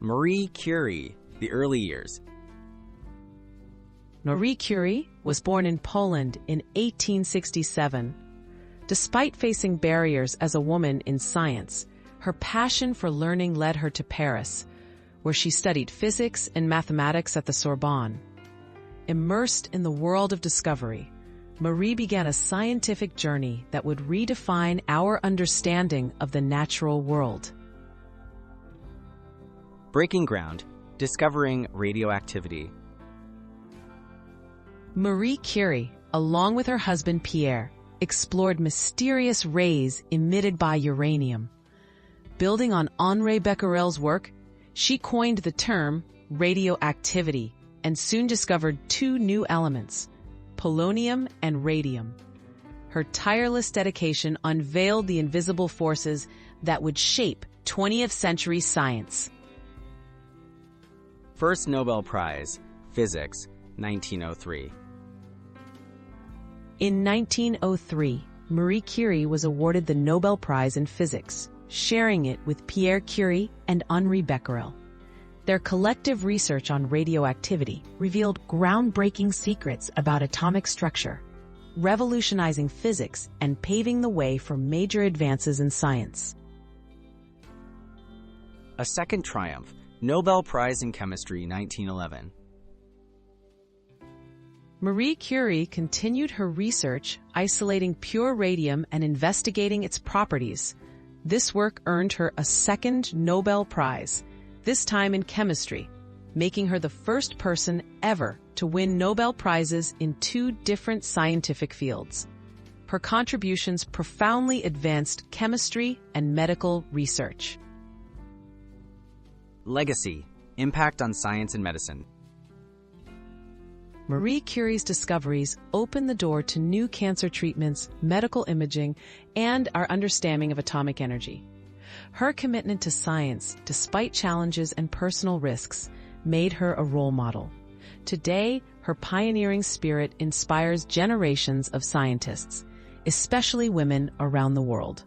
Marie Curie, the early years. Marie Curie was born in Poland in 1867. Despite facing barriers as a woman in science, her passion for learning led her to Paris, where she studied physics and mathematics at the Sorbonne. Immersed in the world of discovery, Marie began a scientific journey that would redefine our understanding of the natural world. Breaking ground, discovering radioactivity. Marie Curie, along with her husband Pierre, explored mysterious rays emitted by uranium. Building on Henri Becquerel's work, she coined the term radioactivity and soon discovered two new elements, polonium and radium. Her tireless dedication unveiled the invisible forces that would shape 20th century science. First Nobel Prize, Physics, 1903. In 1903, Marie Curie was awarded the Nobel Prize in Physics, sharing it with Pierre Curie and Henri Becquerel. Their collective research on radioactivity revealed groundbreaking secrets about atomic structure, revolutionizing physics and paving the way for major advances in science. A second triumph, Nobel Prize in Chemistry, 1911. Marie Curie continued her research, isolating pure radium and investigating its properties. This work earned her a second Nobel Prize, this time in chemistry, making her the first person ever to win Nobel Prizes in two different scientific fields. Her contributions profoundly advanced chemistry and medical research. Legacy, impact on science and medicine. Marie Curie's discoveries opened the door to new cancer treatments, medical imaging, and our understanding of atomic energy. Her commitment to science, despite challenges and personal risks, made her a role model. Today, her pioneering spirit inspires generations of scientists, especially women around the world.